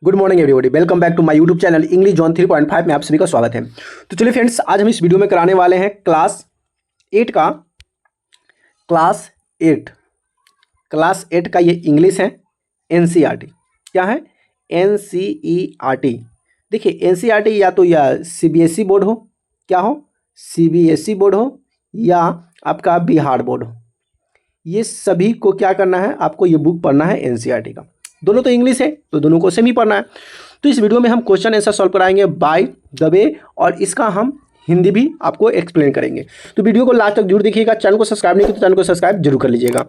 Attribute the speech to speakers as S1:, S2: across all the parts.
S1: Good morning everybody, welcome back to my YouTube channel English zone 3.5 में आप सभी का स्वागत है। तो चलिए फ्रेंड्स, आज हम इस वीडियो में कराने वाले हैं क्लास 8 का ये इंग्लिश है। एनसीईआरटी क्या है? एनसीईआरटी। देखिए एनसीईआरटी या तो या सीबीएसई बोर्ड हो, क्या हो, सीबीएसई बोर्ड हो या आपका बिहार बोर्ड हो, ये सभी को क्या करना है, आपको ये बुक पढ़ना है एनसीईआरटी का। दोनों तो इंग्लिश है तो दोनों को सेम ही पढ़ना है। तो इस वीडियो में हम क्वेश्चन आंसर सॉल्व कराएंगे बाय द वे, और इसका हम हिंदी भी आपको एक्सप्लेन करेंगे। तो वीडियो को लास्ट तक जरूर देखिएगा। चैनल को सब्सक्राइब नहीं किया तो चैनल को सब्सक्राइब जरूर कर लीजिएगा।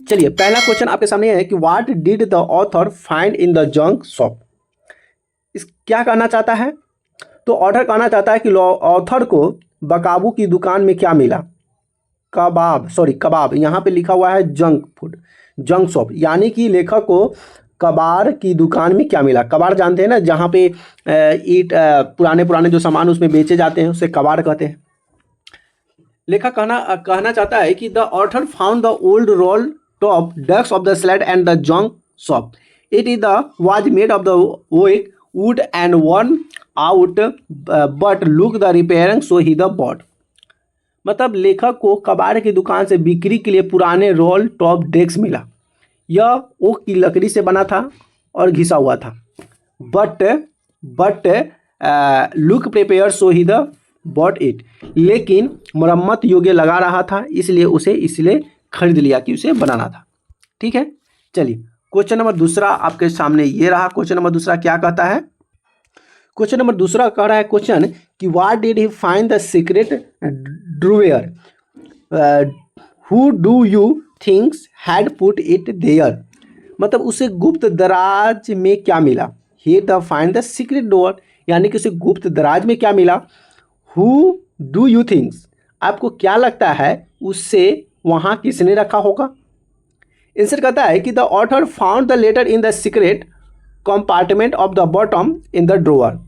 S1: चलिए, पहला क्वेश्चन आपके सामने है कि what did the author find in the junk shop. इस क्या कहना चाहता है? तो ऑथर कहना चाहता है कि ऑथर को बकाबू की दुकान में क्या मिला? कबाब। यहाँ पे लिखा हुआ है जंक फूड, जंक शॉप, यानी कि लेखक को कबाड़ की दुकान में क्या मिला। कबाड़ जानते हैं ना, जहाँ पे ईट पुराने जो सामान उसमें बेचे जाते हैं उसे कबाड़ कहते हैं। लेखक कहना चाहता है कि the author found the old roll top ducks of the slate and the junk shop. It is the was made of the wood and worn out but look the repairing so he the bought. मतलब लेखक को कबाड़ की दुकान से बिक्री के लिए पुराने रोल टॉप डेस्क मिला। यह ओक की लकड़ी से बना था और घिसा हुआ था, but look prepare so he the bought it. लेकिन मरम्मत योग्य लगा रहा था, इसलिए खरीद लिया कि उसे बनाना था। ठीक है, चलिए क्वेश्चन नंबर दूसरा आपके सामने ये रहा। क्वेश्चन नंबर दूसरा क्या कहता है? क्वेश्चन नंबर दूसरा कह रहा है क्वेश्चन कि what did he find the secret drawer, who do you thinks had put it there. मतलब उसे गुप्त दराज में क्या मिला? He the find the secret drawer, यानी कि उसे गुप्त दराज में क्या मिला। हु डू यू थिंक्स, आपको क्या लगता है उससे वहाँ किसने रखा होगा? आंसर कहता है कि the author found the letter in the secret compartment of the bottom in the drawer.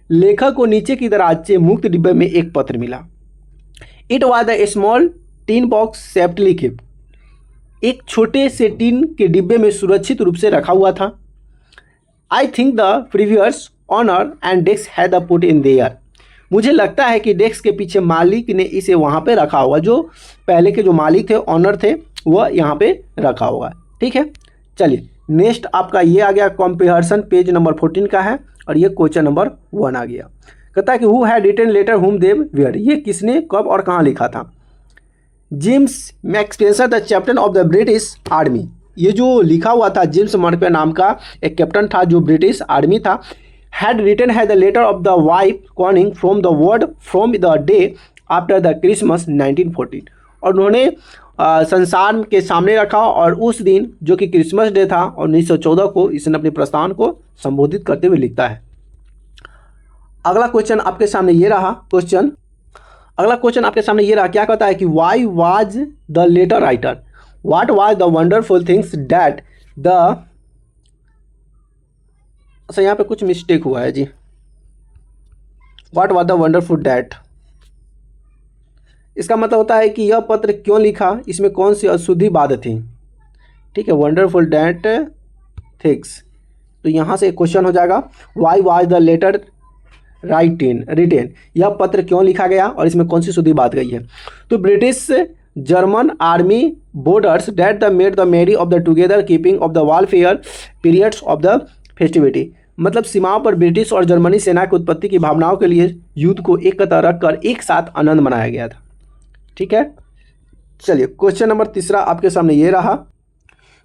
S1: लेखक को नीचे की दराज से मुक्त डिब्बे में एक पत्र मिला। It was the small tin box safely keeped. एक छोटे से टिन के डिब्बे में सुरक्षित रूप से रखा हुआ था। I think the previous owner and desk had the put in there. मुझे लगता है कि डेस्क के पीछे मालिक ने इसे वहाँ पे रखा होगा। जो पहले के जो मालिक थे, ऑनर थे, वह यहाँ पे रखा होगा। ठीक है, चलिए नेक्स्ट आपका ये आ गया कॉम्प्रिहेंशन, पेज नंबर 14 का है, और ये क्वेश्चन नंबर 1 आ गया। कहता है कि हु हैड रिटन लेटर हुम दे वेयर। ये किसने, कब और कहाँ लिखा था? James McSpencer the captain of the British army. ये जो लिखा हुआ था, जेम्स मैकस्पेंसर नाम का एक कैप्टन था जो ब्रिटिश आर्मी था। हैड रिटन है the letter of the wife coming from the word from the day after the Christmas 1914। और उन्होंने संसार के सामने रखा, और उस दिन जो कि क्रिसमस डे था 1914 को इसने अपने प्रस्थान को संबोधित करते हुए लिखता है। अगला क्वेश्चन आपके सामने ये रहा। क्या कहता है कि why was the letter writer, what was the wonderful things that the. अच्छा, यहाँ पे कुछ मिस्टेक हुआ है जी। What was the wonderful that, इसका मतलब होता है कि यह पत्र क्यों लिखा, इसमें कौन सी अशुद्धि बात थी। ठीक है, वंडरफुल दैट थिंग्स, तो यहाँ से क्वेश्चन हो जाएगा why was the letter written, यह पत्र क्यों लिखा गया और इसमें कौन सी शुद्धि बात गई है। तो British German army borders date the made the merry of the together keeping of the warfare periods of the festivity. मतलब सीमाओं पर ब्रिटिश और जर्मनी सेना की उत्पत्ति की भावनाओं के लिए युद्ध को एक कतार रखकर एक साथ आनंद मनाया गया था। ठीक है, चलिए क्वेश्चन नंबर तीसरा आपके सामने ये रहा।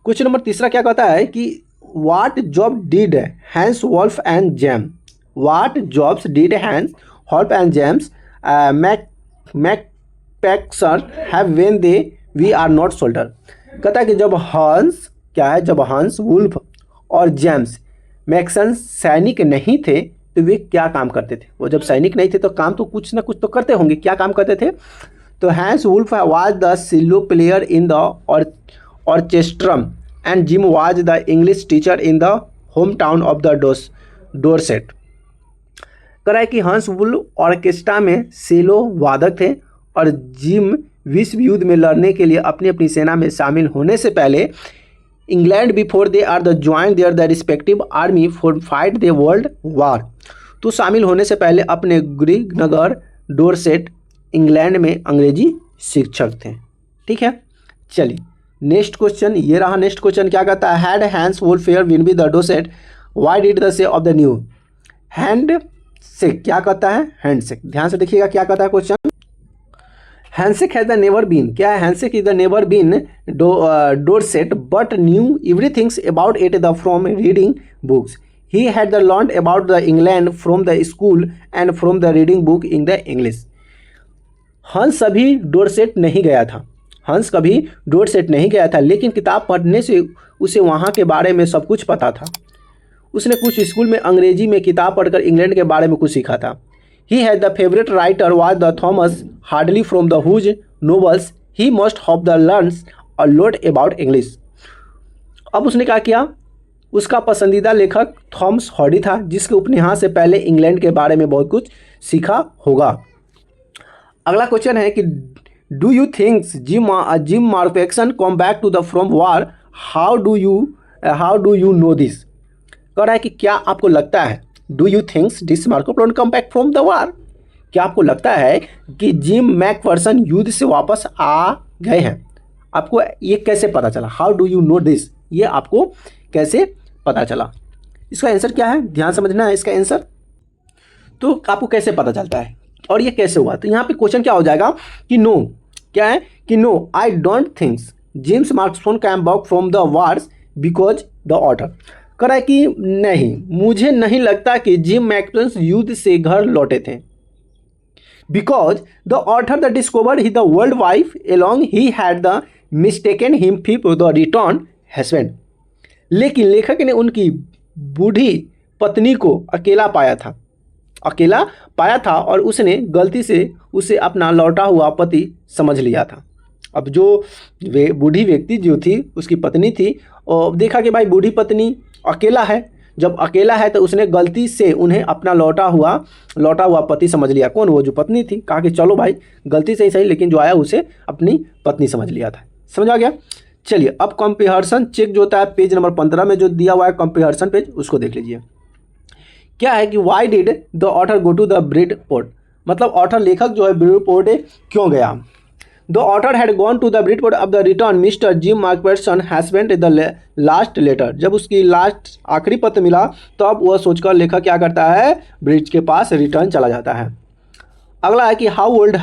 S1: क्वेश्चन नंबर तीसरा क्या कहता है कि what job did Hans Wolf and James, what jobs did Hans Wolf and James McSpencer have when they we are not soldier. कहता है कि जब हंस वुल्फ और जेम्स मैक्सन सैनिक नहीं थे तो वे क्या काम करते थे। वो जब सैनिक नहीं थे तो काम तो कुछ ना कुछ तो करते होंगे, क्या काम करते थे? तो Hans Wolf was the cello player in the orchestra and Jim was the English teacher in the home town of the Dorset. कह रहा है कि हंस वुल्फ ऑर्केस्ट्रा में सेलो वादक थे और जिम विश्व युद्ध में लड़ने के लिए अपनी अपनी सेना में शामिल होने से पहले England before they are the join their the respective army for fight the world war. तो शामिल होने से पहले अपने गृहनगर डोरसेट इंग्लैंड में अंग्रेजी शिक्षक थे। ठीक है, चलिए नेक्स्ट क्वेश्चन ये रहा। नेक्स्ट क्वेश्चन क्या कहता है, had hands welfare win be the Dorset why did the say of the new. Hand shake क्या कहता है, हैंडशेक। ध्यान से देखिएगा क्या कहता है question. Handshake has the never been, क्या है, handshake is the never been Dorset but knew everythings about it the from reading books. He had the learn about the England from the school and from the reading book in the English. Hans अभी Dorset नहीं गया था, हंस कभी Dorset नहीं गया था, लेकिन किताब पढ़ने से उसे वहाँ के बारे में सब कुछ पता था। उसने कुछ स्कूल में अंग्रेजी में किताब पढ़कर इंग्लैंड के बारे में कुछ सीखा था। He has the favourite writer was the Thomas Hardly from the whose novels he must have the learns a lot about English. अब उसने क्या किया, उसका पसंदीदा लेखक थॉमस हार्डी था, जिसके उपन्यास से पहले इंग्लैंड के बारे में बहुत कुछ सीखा होगा। अगला क्वेश्चन है कि do you thinks Jim Macpherson come back to the from war, how do you know this. कह रहा है कि क्या आपको लगता है, do you thinks this Macpherson come back from the war, क्या आपको लगता है कि जिम मैकफर्सन युद्ध से वापस आ गए हैं। आपको ये कैसे पता चला, how do you know this, ये आपको कैसे पता चला। इसका आंसर क्या है, ध्यान समझना है इसका आंसर। तो आपको कैसे पता चलता है और ये कैसे हुआ, तो यहाँ पे क्वेश्चन क्या हो जाएगा कि नो, क्या है कि no I don't thinks James मार्कसफोन came back from the wars because the author. कह रहा है कि नहीं, मुझे नहीं लगता कि जिम मैकफर्सन युद्ध से घर लौटे थे। Because the author the discover he the world wife along he had the mistaken him for the return husband. लेकिन लेखक ने उनकी बूढ़ी पत्नी को अकेला पाया था और उसने गलती से उसे अपना लौटा हुआ पति समझ लिया था। अब जो बूढ़ी व्यक्ति जो थी उसकी पत्नी थी, और देखा कि भाई बूढ़ी पत्नी अकेला है, जब अकेला है तो उसने गलती से उन्हें अपना लौटा हुआ पति समझ लिया। कौन, वो जो पत्नी थी। कहा कि चलो भाई गलती से ही सही, लेकिन जो आया उसे अपनी पत्नी समझ लिया था। समझ आ गया। चलिए अब कंपैरिजन चेक जो होता है पेज नंबर 15 में जो दिया हुआ है कंपैरिजन पेज, उसको देख लीजिए। क्या है कि why did the author go to the Bridport, मतलब ऑथर लेखक जो है ब्रिड पोर्ट क्यों गया। The author had gone to the Bridport of the return mister Jim Macpherson has meant the last letter. जब उसकी लास्ट आखिरी पत्र मिला तब वह सोचकर लेखक क्या करता है, ब्रिज के पास रिटर्न चला जाता है। अगला है कि हाउ ओल्ड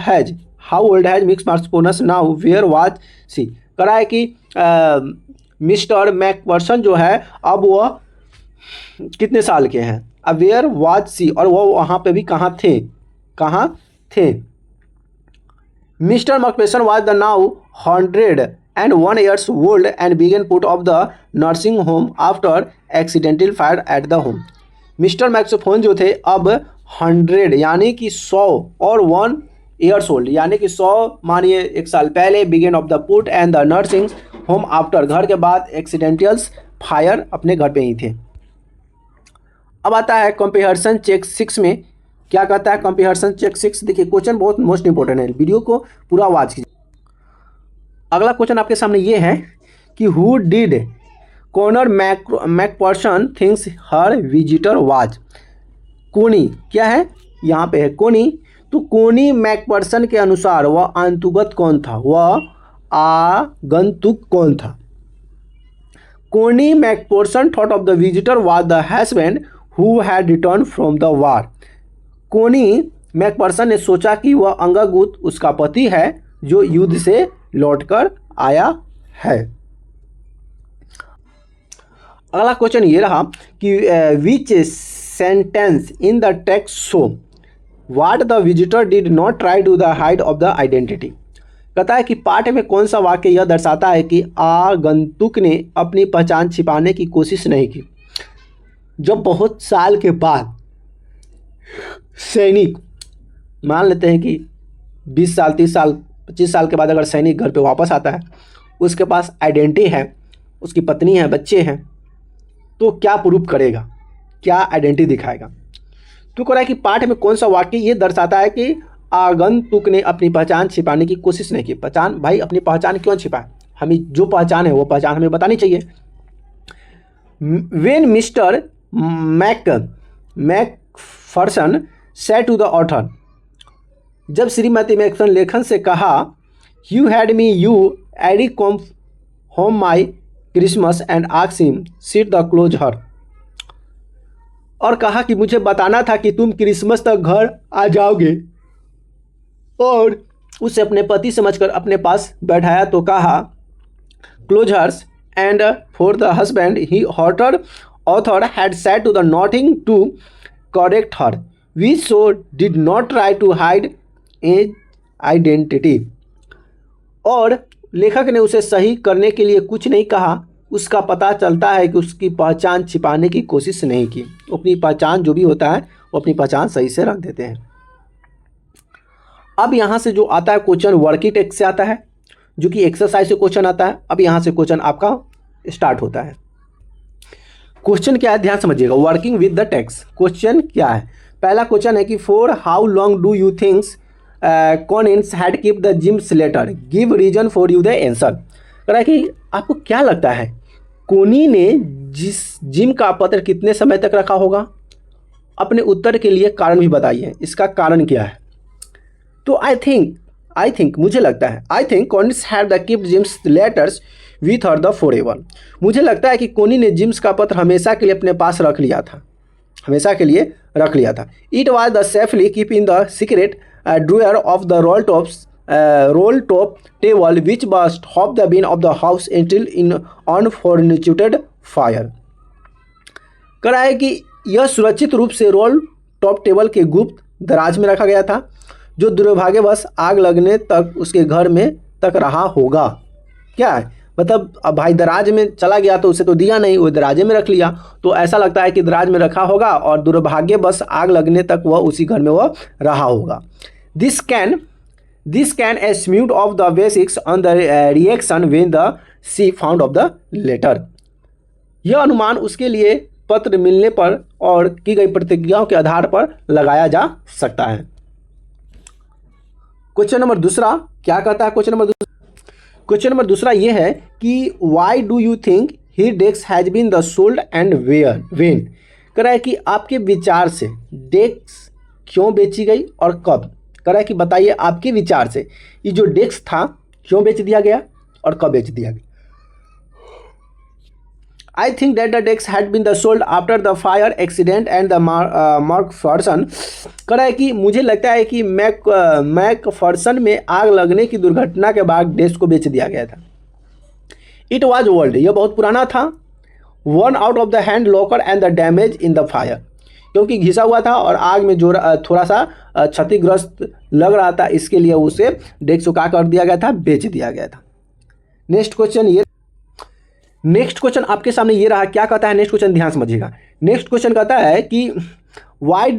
S1: हैज मिक्स मार्कसफोनस नाउ वेयर वाज सी। करा है कि मिस्टर मैकफर्सन जो है अब वह कितने साल के हैं, अब वेयर वाज सी, और वह वहाँ पे भी कहाँ थे। Mister Macpherson was the now 101 years old and began put of the nursing home after accidental fire at the home। Mr Macpherson जो थे अब 100 यानी कि 100 और 1 years old यानी कि 100 मानिए 1 साल पहले, began of the put and the nursing home after, घर के बाद एक्सीडेंटल्स फायर, अपने घर पे ही थे। अब आता है कंपैरिजन चेक 6 में क्या कहता है कंपैरिजन चेक 6। देखिए क्वेश्चन बहुत मोस्ट इंपॉर्टेंट है, वीडियो को पूरा वॉच कीजिए। अगला क्वेश्चन आपके सामने ये है कि who did Connor McPherson thinks her visitor was. Connie क्या है, यहाँ पे है कोनी। तो कोनी मैकफर्सन के अनुसार वह आगंतुक कौन था। कोनी Macpherson thought of the visitor was the husband who had return from the वार। कोनी मैकफर्सन ने सोचा कि वह अंगागुत उसका पति है जो युद्ध से लौटकर आया है। अगला क्वेश्चन ये रहा कि which sentence in the text show what the visitor did not try to the hide of the identity. कहता है कि पाठ में कौन सा वाक्य यह दर्शाता है कि आगंतुक ने अपनी पहचान छिपाने की कोशिश नहीं की। जब बहुत साल के बाद सैनिक, मान लेते हैं कि 20 साल 30 साल 25 साल के बाद अगर सैनिक घर पे वापस आता है, उसके पास आइडेंटिटी है, उसकी पत्नी है, बच्चे हैं, तो क्या प्रूफ करेगा, क्या आइडेंटिटी दिखाएगा। तो कह रहा है कि पाठ में कौन सा वाक्य ये दर्शाता है कि आगंतुक ने अपनी पहचान छिपाने की कोशिश नहीं की। पहचान भाई अपनी पहचान क्यों छिपाए, हमें जो पहचान है वो पहचान हमें बतानी चाहिए। When Mr. Macpherson said to the author, जब श्रीमती मैकफर्सन लेखन से कहा, You had me, you Eric come home my Christmas and asked him, sit the close her. और कहा कि मुझे बताना था कि तुम क्रिसमस तक घर आ जाओगे, और उसे अपने पति समझकर अपने पास बैठाया तो कहा close hers and for the husband he hotter author had said to the nothing to correct her we so did not try to hide as identity. और लेखक ने उसे सही करने के लिए कुछ नहीं कहा, उसका पता चलता है कि उसकी पहचान छिपाने की कोशिश नहीं की। अपनी पहचान जो भी होता है वो अपनी पहचान सही से रख देते हैं। अब यहाँ से जो आता है क्वेश्चन वर्किंग टेक्स्ट से आता है, जो कि एक्सरसाइज से क्वेश्चन आता है। अब यहाँ से क्वेश्चन आपका स्टार्ट होता है। क्वेश्चन क्या है ध्यान समझिएगा, working with the text. Question क्या है, पहला क्वेश्चन है कि for how long do you thinks Connie's had keep the Jim's letter, give reason for you the answer. कह रहा है कि आपको क्या लगता है कोनी ने जिम का पत्र कितने समय तक रखा होगा, अपने उत्तर के लिए कारण भी बताइए, इसका कारण क्या है। तो आई थिंक मुझे लगता है, I think Connie's had the keep Jim's letters with her the forever. मुझे लगता है कि कोनी ने जिम्स का पत्र हमेशा के लिए अपने पास रख लिया था, हमेशा के लिए रख लिया था। It was the safely keep in the secret dryer of the role top table which was top the bin of the house until in unfortunate fire। कह रहा है कि यह सुरक्षित रूप से रोल टॉप टेबल के गुप्त दराज में रखा गया था, जो दुर्भाग्यवश आग लगने तक उसके घर में तक रहा होगा। क्या है मतलब, अब भाई दराज में चला गया तो उसे तो दिया नहीं, वो दराजे में रख लिया, तो ऐसा लगता है कि दराज में रखा होगा और दुर्भाग्यवश आग लगने तक वह उसी घर में वह रहा होगा। This can assumed of the basics on the reaction when the she found of the letter. यह अनुमान उसके लिए पत्र मिलने पर और की गई प्रतिक्रियाओं के आधार पर लगाया जा सकता है। क्वेश्चन नंबर दूसरा क्या कहता है, क्वेश्चन नंबर दूसरा ये है कि why do you think he desk has been the sold and when. कह रहा है कि आपके विचार से डेस्क क्यों बेची गई और कब। कह रहा है कि बताइए आपके विचार से ये जो डेस्क था क्यों बेच दिया गया और कब बेच दिया गया। I think that the desk had been the sold after the fire accident and the Macpherson। कह रहा है कि मुझे लगता है कि मैकफर्सन में आग लगने की दुर्घटना के बाद डेस्क को बेच दिया गया था। इट वॉज ओल्ड, यह बहुत पुराना था। Worn out of the hand locker and the damage in the fire, क्योंकि घिसा हुआ था और आग में जो थोड़ा सा क्षतिग्रस्त लग रहा था, इसके लिए उसे डेस्क को क्या कर दिया गया था, बेच दिया गया था। नेक्स्ट क्वेश्चन आपके सामने ये रहा, क्या कहता है नेक्स्ट क्वेश्चन, ध्यान समझिएगा। नेक्स्ट क्वेश्चन कहता है कि why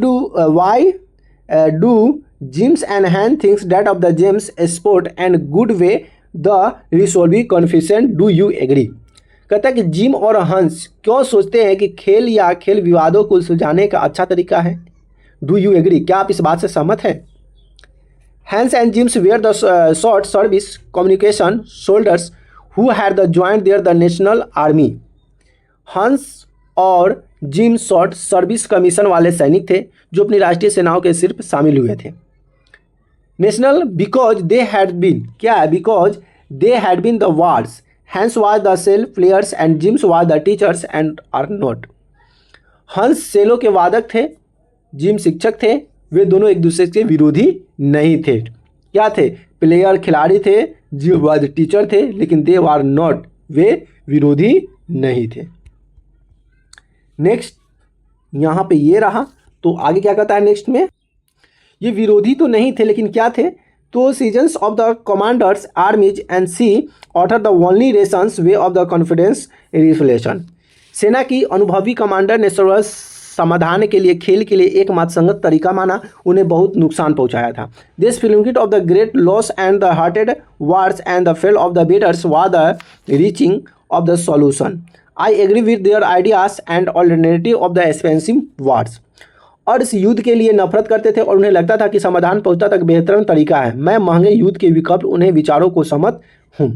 S1: do Jim's and Hans things that of the games sport and good way the resolving conflict, do you agree. कहता है कि जिम और हंस क्यों सोचते हैं कि खेल या खेल विवादों को सुलझाने का अच्छा तरीका है, डू यू एग्री, क्या आप इस बात से सहमत हैं। Hans and Jims were the short service communication soldiers who had joined there the national army. Hans और जिम शॉर्ट सर्विस कमीशन वाले सैनिक थे जो अपनी राष्ट्रीय सेनाओं के सिर्फ शामिल हुए थे। National because they had been, क्या है, because they had been the wars. Hans was the cell players and Jims was the teachers and are not. Hans सेलों के वादक थे, जिम शिक्षक थे, वे दोनों एक दूसरे के विरोधी नहीं थे। क्या थे, प्लेयर खिलाड़ी थे, जिम वाज टीचर थे, लेकिन दे आर नॉट, वे विरोधी नहीं थे। नेक्स्ट यहाँ पे ये रहा, तो आगे क्या कहता है नेक्स्ट में, ये विरोधी तो नहीं थे लेकिन क्या थे, तो seasons of the commanders armies and see order the only rations way of the confidence reflation. सेना की अनुभवी कमांडर ने सर्व समाधान के लिए खेल के लिए एकमात्र संगत तरीका माना, उन्हें बहुत नुकसान पहुंचाया था। This film of the great loss and the hearted wars and the fail of the betters was the reaching of the solution. I agree with their ideas and alternative of the expensive wars. और इस युद्ध के लिए नफरत करते थे और उन्हें लगता था कि समाधान पहुंचता तक बेहतरीन तरीका है। मैं महंगे युद्ध के विकल्प उन्हें विचारों को सहमत हूँ।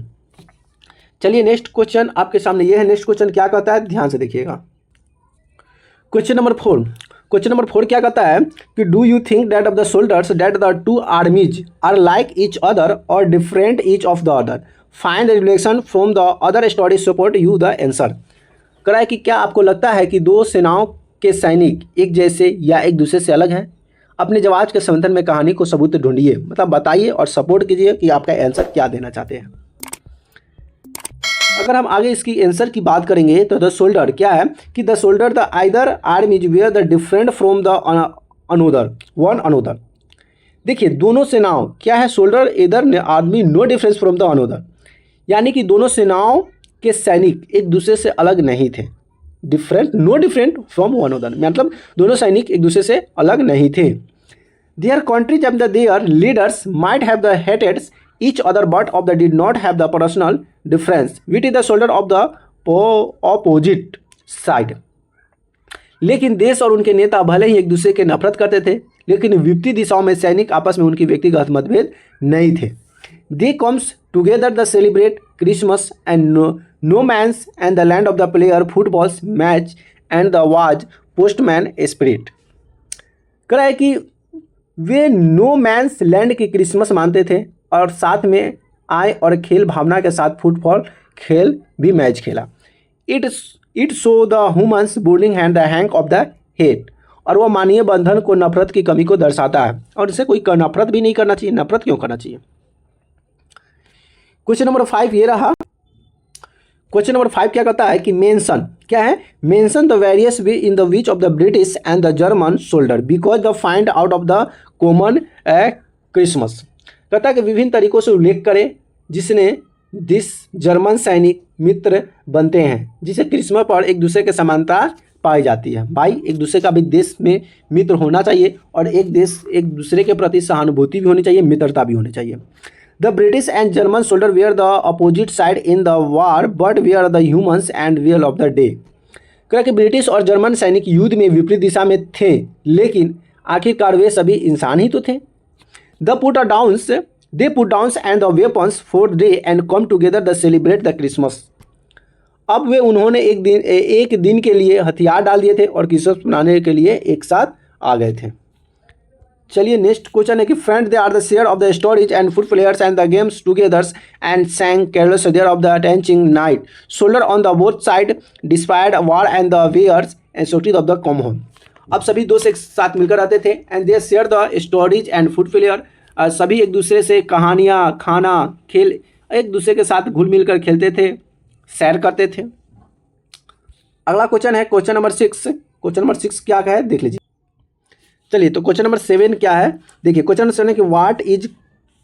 S1: चलिए नेक्स्ट क्वेश्चन आपके सामने ये है। नेक्स्ट क्वेश्चन क्या कहता है, ध्यान से देखिएगा। क्वेश्चन नंबर 4, क्वेश्चन नंबर 4 क्या कहता है कि do you think that of the soldiers that the two armies are like each other और different each of the other, find the relation from the other story support you the answer. कह रहा है कि क्या आपको लगता है कि दो सेनाओं के सैनिक एक जैसे या एक दूसरे से अलग हैं? अपने जवाब के समर्थन में कहानी को सबूत ढूंढिए, मतलब बताइए और सपोर्ट कीजिए कि आपका आंसर क्या देना चाहते हैं। अगर हम आगे इसकी आंसर की बात करेंगे तो द सोल्डर क्या है कि the soldier the either armies were the different from the another one another. देखिए दोनों सेनाओं क्या है, soldier either army no difference from the another, यानी कि दोनों सेनाओं के सैनिक एक दूसरे से अलग नहीं थे। Different, no different from one another मतलब दोनों सैनिक एक दूसरे से अलग नहीं थे। Their countries and their leaders might have the hated each other but of the did not have the personal difference which is the shoulder of the opposite side। लेकिन देश और उनके नेता भले ही एक दूसरे के नफरत करते थे, लेकिन विपरीत दिशाओं में सैनिक आपस में उनकी व्यक्तिगत मतभेद नहीं थे। They comes together the celebrate Christmas and no mans and the land of the player footballs match and the was postman spirit. कह रहा है कि वे नो मैंस लैंड की क्रिसमस मानते थे और साथ में आए और खेल भावना के साथ फुटबॉल खेल भी मैच खेला। It show the humans boarding hand the hang of the head, और वह मानवीय बंधन को नफरत की कमी को दर्शाता है, और इसे कोई नफरत भी नहीं करना चाहिए। नफरत क्यों करना चाहिए। क्वेश्चन नंबर 5 ये रहा। क्वेश्चन नंबर 5 क्या कहता है कि मेंशन क्या है, mention the various way in the which of the British and the German soldier because the find out of the common Christmas. कहता है कि विभिन्न तरीकों से उल्लेख करें जिसने दिस जर्मन सैनिक मित्र बनते हैं, जिसे क्रिसमस पर एक दूसरे के समानता पाई जाती है। भाई एक दूसरे का भी देश में मित्र होना चाहिए और एक देश एक दूसरे के प्रति सहानुभूति भी होनी चाहिए, मित्रता भी होनी चाहिए। The British and German soldier were the opposite side in the war but were the humans and real of the day. कह कि ब्रिटिश और जर्मन सैनिक युद्ध में विपरीत दिशा में थे, लेकिन आखिरकार वे सभी इंसान ही तो थे। They put downs and the weapons for day and come together to celebrate the Christmas। अब वे उन्होंने एक दिन के लिए हथियार डाल दिए थे और क्रिसमस मनाने के लिए एक साथ आ गए थे। चलिए नेक्स्ट क्वेश्चन है कि friend they are the share of the stories and food players and the games togethers and sang carols there of the trenching night soldier on the both side despaired war and the wares and sorties of the come home. अब सभी दोस्त एक साथ मिलकर रहते थे and they share the stories and food player, सभी एक दूसरे से कहानियाँ, खाना, खेल एक दूसरे के साथ घुल मिल कर खेलते थे, सैर करते थे। अगला क्वेश्चन है क्वेश्चन नंबर 6। क्वेश्चन नंबर 6 क्या है देख लीजिए। चलिए तो क्वेश्चन नंबर 7 क्या है देखिए। क्वेश्चन नंबर 7 है कि what is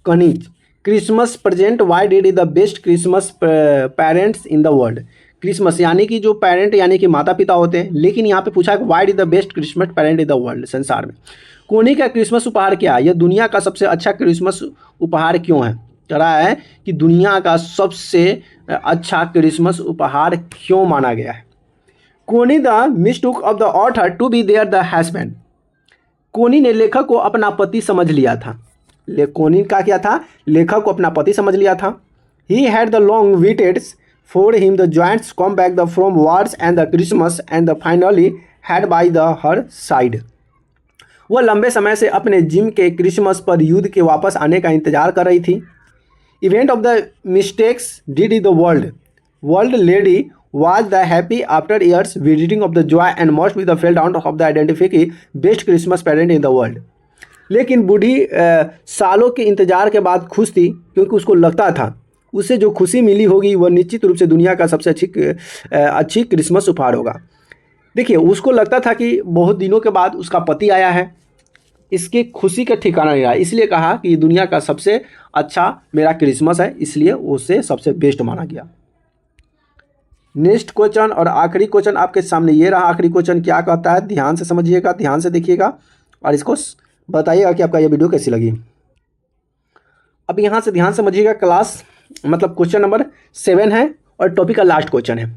S1: Connie's Christmas present why did is the best Christmas parents in the world. Christmas यानी कि जो पेरेंट यानी कि माता पिता होते हैं, लेकिन यहाँ पे पूछा है why is the best Christmas parent in the world, संसार में कोनी का क्रिसमस उपहार क्या है, यह दुनिया का सबसे अच्छा क्रिसमस उपहार क्यों है। कह रहा है कि दुनिया का सबसे अच्छा क्रिसमस उपहार क्यों माना गया है। Connie the mistook of the author to be there the husband. Connie ने लेखक को अपना पति समझ लिया था। कोनी का क्या था, लेखक को अपना पति समझ लिया था। ही had the long waited for him the joints come back the from wars and the Christmas and the finally had by the her side. वह लंबे समय से अपने जिम के क्रिसमस पर युद्ध के वापस आने का इंतजार कर रही थी। Event of the mistakes did the world lady was the happy after years visiting of the joy and must be the fell down of the identify best Christmas parent in the world। लेकिन बूढ़ी सालों के इंतजार के बाद खुश थी, क्योंकि उसको लगता था उसे जो खुशी मिली होगी वह निश्चित रूप से दुनिया का सबसे अच्छी क्रिसमस उपहार होगा। देखिए उसको लगता था कि बहुत दिनों के बाद उसका पति आया है, इसके खुशी का ठिकाना नहीं रहा, इसलिए कहा कि ये दुनिया का सबसे अच्छा मेरा क्रिसमस है, इसलिए उसे सबसे बेस्ट माना गया। नेक्स्ट क्वेश्चन और आखिरी क्वेश्चन आपके सामने ये रहा। आखिरी क्वेश्चन क्या कहता है, ध्यान से समझिएगा, ध्यान से देखिएगा और इसको बताइएगा कि आपका ये वीडियो कैसी लगी। अब यहाँ से ध्यान समझिएगा, क्लास मतलब क्वेश्चन नंबर 7 है और टॉपिक का लास्ट क्वेश्चन है।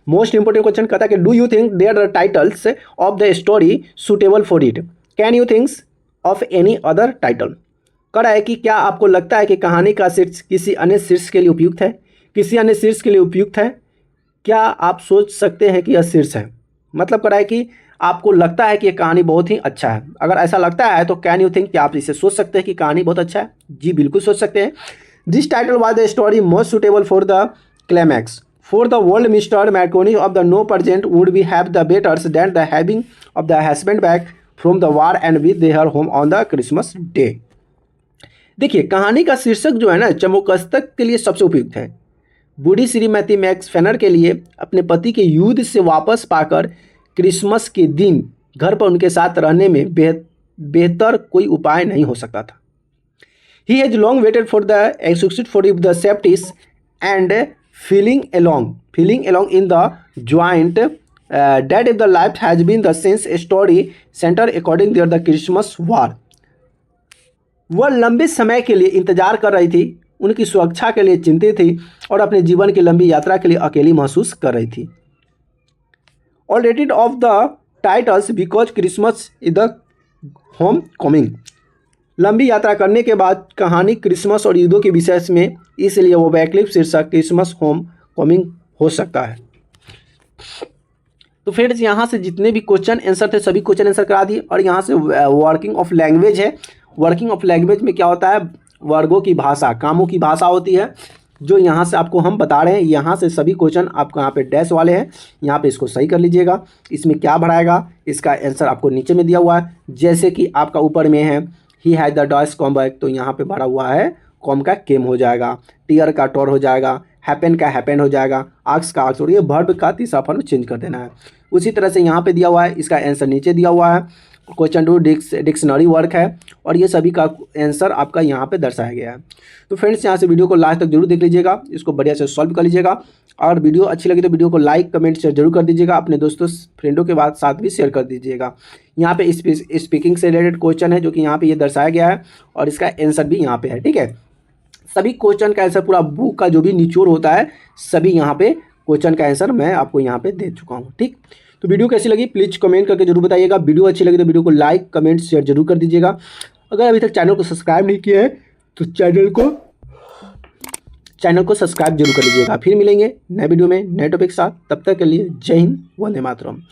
S1: मोस्ट इंपोर्टेंट क्वेश्चन कहता है कि do you think there are titles of the story suitable for it, can you thinks of any other title. कह रहा है कि क्या आपको लगता है कि कहानी का शीर्ष किसी अन्य शीर्ष के लिए उपयुक्त है, किसी अन्य शीर्ष के लिए उपयुक्त है? क्या आप सोच सकते हैं कि यह शीर्ष है? मतलब कर रहा है कि आपको लगता है कि ये कहानी बहुत ही अच्छा है। अगर ऐसा लगता है तो कैन यू थिंक, कि आप इसे सोच सकते हैं कि कहानी बहुत अच्छा है? जी बिल्कुल सोच सकते हैं। This title was the story most suitable for the climax for the world Mr McConnie of the no present would be have the betters than the having of the husband back from the war and with there home on the Christmas day. देखिए कहानी का शीर्षक जो है ना, चमोकस्तक के लिए सबसे उपयुक्त है। बूढ़ी श्रीमती मैक्स फेनर के लिए अपने पति के युद्ध से वापस पाकर क्रिसमस के दिन घर पर उनके साथ रहने में बेहतर कोई उपाय नहीं हो सकता था। He has long waited for the exit for the safeties and feeling along in the joint that if the life has been the since story center according to the Christmas war। वह लंबे समय के लिए इंतजार कर रही थी, उनकी सुरक्षा के लिए चिंतित थी और अपने जीवन की लंबी यात्रा के लिए अकेली महसूस कर रही थी। Already of the titles because Christmas is the homecoming। लंबी यात्रा करने के बाद कहानी क्रिसमस और ईदों के विषय में, इसलिए वो वैकल्पिक शीर्षक क्रिसमस होम कमिंग हो सकता है। तो फ्रेंड्स यहाँ से जितने भी क्वेश्चन आंसर थे सभी क्वेश्चन आंसर करा दिए। और यहाँ से वर्किंग ऑफ लैंग्वेज है। वर्किंग ऑफ लैंग्वेज में क्या होता है, वर्गों की भाषा, कामों की भाषा होती है, जो यहाँ से आपको हम बता रहे हैं। यहाँ से सभी क्वेश्चन आपको यहाँ पे डैश वाले हैं, यहाँ पे इसको सही कर लीजिएगा। इसमें क्या भराएगा, इसका आंसर आपको नीचे में दिया हुआ है। जैसे कि आपका ऊपर में है ही had the dogs come back, तो यहाँ पे भरा हुआ है कॉम का केम हो जाएगा, टियर का टॉर हो जाएगा, हैपन का हैपेंड हो जाएगा, आक्स का आक्स, और ये वर्ब का तीसरा फॉर्म चेंज कर देना है। उसी तरह से यहाँ पे दिया हुआ है, इसका आंसर नीचे दिया हुआ है। क्वेश्चन 2 डिक्शनरी वर्क है और ये सभी का आंसर आपका यहाँ पे दर्शाया गया है। तो फ्रेंड्स यहाँ से वीडियो को लास्ट तक जरूर देख लीजिएगा, इसको बढ़िया से सॉल्व कर लीजिएगा। और वीडियो अच्छी लगी तो वीडियो को लाइक कमेंट शेयर जरूर कर दीजिएगा, अपने दोस्तों फ्रेंडों के साथ भी शेयर कर दीजिएगा। यहाँ पे स्पीकिंग से रिलेटेड क्वेश्चन है जो कि यहाँ पे ये दर्शाया गया है और इसका आंसर भी यहाँ पे है। ठीक है, सभी क्वेश्चन का आंसर पूरा बुक का जो भी निचोड़ होता है सभी यहाँ पे क्वेश्चन का आंसर मैं आपको यहाँ पे दे चुका हूँ। ठीक, तो वीडियो कैसी लगी प्लीज़ कमेंट करके जरूर बताइएगा। वीडियो अच्छी लगी तो वीडियो को लाइक कमेंट शेयर जरूर कर दीजिएगा। अगर अभी तक चैनल को सब्सक्राइब नहीं किया है तो चैनल को सब्सक्राइब जरूर कर लीजिएगा। फिर मिलेंगे नए वीडियो में नए टॉपिक के साथ, तब तक के लिए जय हिंद, वंदे मातरम।